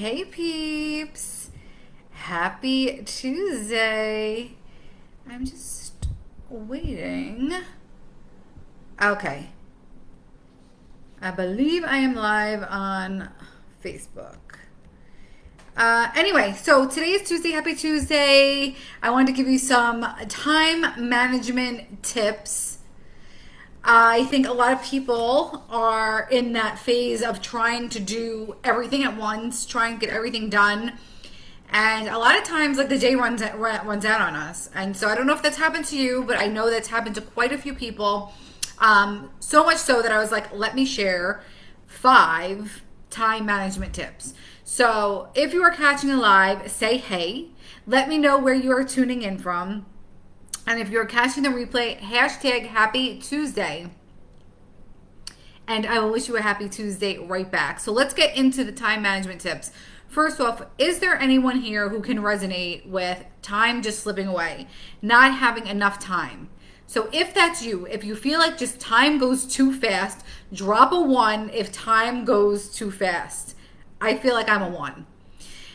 Hey peeps, happy Tuesday. I'm just waiting. Okay, I believe I am live on Facebook. Anyway, so today is Tuesday. Happy Tuesday. I wanted to give you some time management tips. I think a lot of people are in that phase of trying to do everything at once, trying to get everything done. And a lot of times, like the day runs out on us. And so I don't know if that's happened to you, but I know that's happened to quite a few people. So much so that I was like, let me share 5 time management tips. So if you are catching it live, say hey. Let me know where you are tuning in from. And if you're catching the replay, hashtag Happy Tuesday. And I will wish you a happy Tuesday right back. So let's get into the time management tips. First off, is there anyone here who can resonate with time just slipping away, not having enough time? So if that's you, if you feel like just time goes too fast, drop a 1 if time goes too fast. I feel like I'm a 1.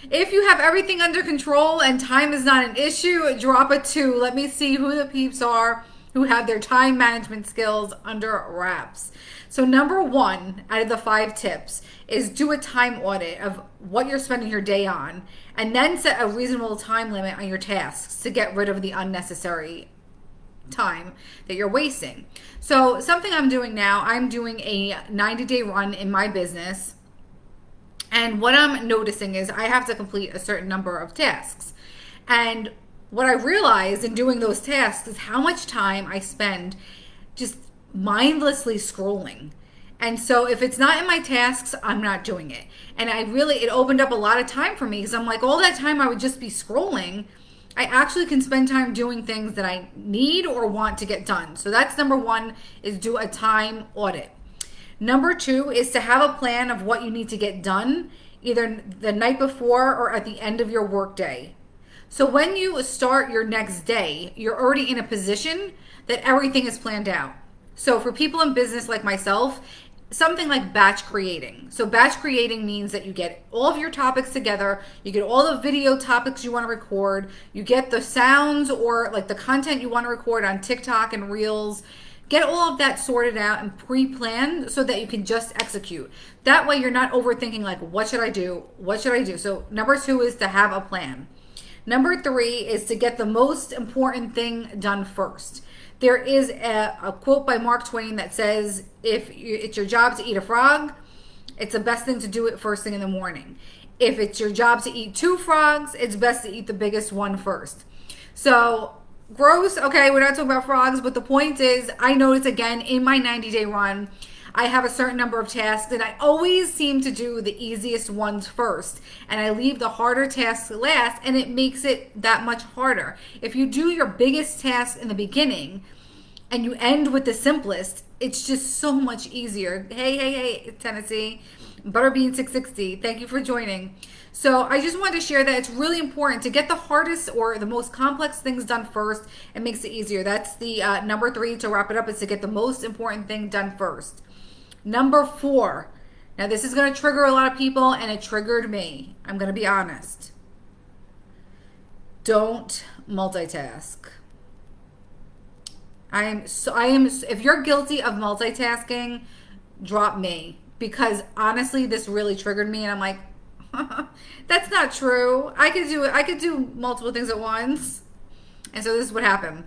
If you have everything under control and time is not an issue, drop a 2. Let me see who the peeps are who have their time management skills under wraps. So number 1 out of the 5 tips is do a time audit of what you're spending your day on, and then set a reasonable time limit on your tasks to get rid of the unnecessary time that you're wasting. So something I'm doing now, I'm doing a 90-day run in my business. And what I'm noticing is I have to complete a certain number of tasks. And what I realized in doing those tasks is how much time I spend just mindlessly scrolling. And so if it's not in my tasks, I'm not doing it. And it opened up a lot of time for me because I'm like, all that time I would just be scrolling. I actually can spend time doing things that I need or want to get done. So that's number 1, is do a time audit. Number 2 is to have a plan of what you need to get done either the night before or at the end of your workday. So when you start your next day, you're already in a position that everything is planned out. So for people in business like myself, something like batch creating. So batch creating means that you get all of your topics together, you get all the video topics you want to record, you get the sounds or like the content you want to record on TikTok and Reels. Get all of that sorted out and pre-planned so that you can just execute. That way you're not overthinking like, what should I do? What should I do? So number 2 is to have a plan. Number 3 is to get the most important thing done first. There is a quote by Mark Twain that says, if it's your job to eat a frog, it's the best thing to do it first thing in the morning. If it's your job to eat 2 frogs, it's best to eat the biggest one first. So gross. Okay, we're not talking about frogs, but the point is, I notice again in my 90-day run, I have a certain number of tasks and I always seem to do the easiest ones first, and I leave the harder tasks last, and it makes it that much harder. If you do your biggest task in the beginning and you end with the simplest, it's just so much easier. Hey, Tennessee. Butterbean 660, thank you for joining. So I just wanted to share that it's really important to get the hardest or the most complex things done first. It makes it easier. That's the number 3 to wrap it up, is to get the most important thing done first. Number 4. Now this is going to trigger a lot of people, and it triggered me. I'm going to be honest. Don't multitask. If you're guilty of multitasking, drop me. Because honestly, this really triggered me, and I'm like, that's not true. I could do multiple things at once. And so this is what happened.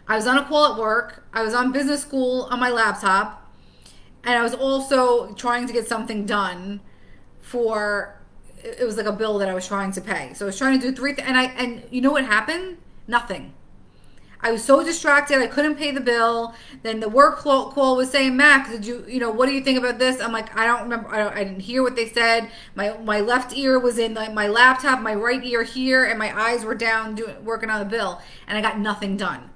I was on a call at work. I was on business school on my laptop. And I was also trying to get something done it was like a bill that I was trying to pay. So I was trying to do 3 things. And you know what happened? Nothing. I was so distracted, I couldn't pay the bill. Then the work call was saying, Max, what do you think about this? I'm like, I don't remember. I didn't hear what they said. My left ear was in my laptop, my right ear here, and my eyes were down working on the bill, and I got nothing done.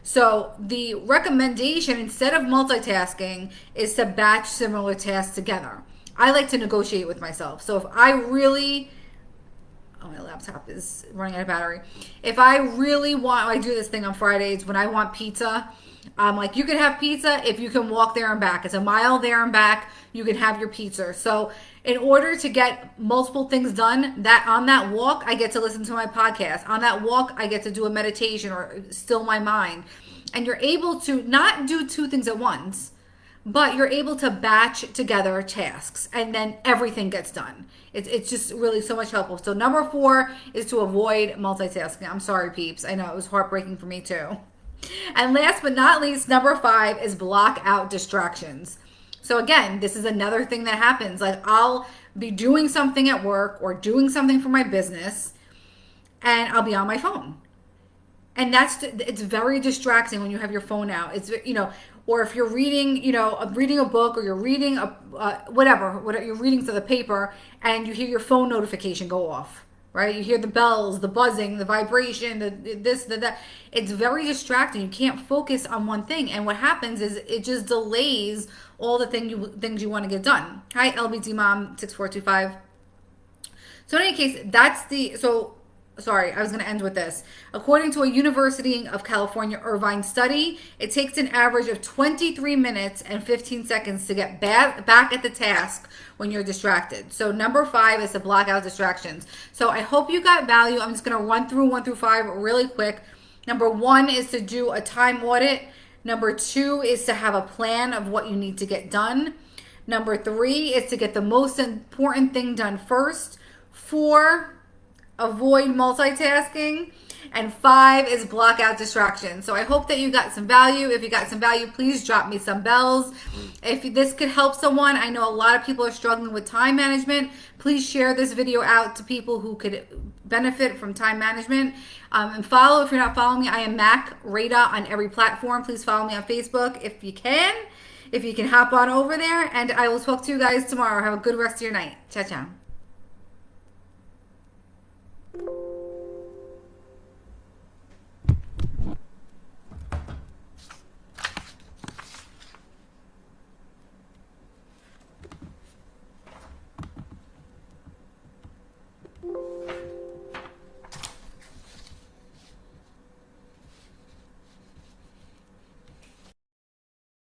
So the recommendation, instead of multitasking, is to batch similar tasks together. I like to negotiate with myself. So if I really... Oh, my laptop is running out of battery. If I really want, I do this thing on Fridays when I want pizza, Like you can have pizza if you can walk there and back. It's a mile there and back. You can have your pizza. So in order to get multiple things done, that on that walk, I get to listen to my podcast. On that walk, I get to do a meditation or still my mind. And you're able to not do two things at once, but you're able to batch together tasks and then everything gets done. It's just really so much helpful. So number 4 is to avoid multitasking. I'm sorry, peeps. I know it was heartbreaking for me too. And last but not least, number 5 is block out distractions. So again, this is another thing that happens. Like I'll be doing something at work or doing something for my business and I'll be on my phone. And it's very distracting when you have your phone out. It's, or if you're reading, reading a book or you're reading whatever you're reading through the paper and you hear your phone notification go off, right? You hear the bells, the buzzing, the vibration, the that. It's very distracting. You can't focus on one thing. And what happens is it just delays all the things you want to get done. Hi, LBT Mom 6425. So in any case, sorry, I was going to end with this. According to a University of California Irvine study, it takes an average of 23 minutes and 15 seconds to get back at the task when you're distracted. So number 5 is to block out distractions. So I hope you got value. I'm just going to run through 1 through 5 really quick. Number 1 is to do a time audit. Number 2 is to have a plan of what you need to get done. Number 3 is to get the most important thing done first. 4, avoid multitasking, and 5 is block out distractions. So I hope that you got some value. If you got some value, please drop me some bells. If this could help someone, I know a lot of people are struggling with time management. Please share this video out to people who could benefit from time management. And follow, if you're not following me, I am Mac Rada on every platform. Please follow me on Facebook if you can. If you can hop on over there, and I will talk to you guys tomorrow. Have a good rest of your night. Ciao, ciao.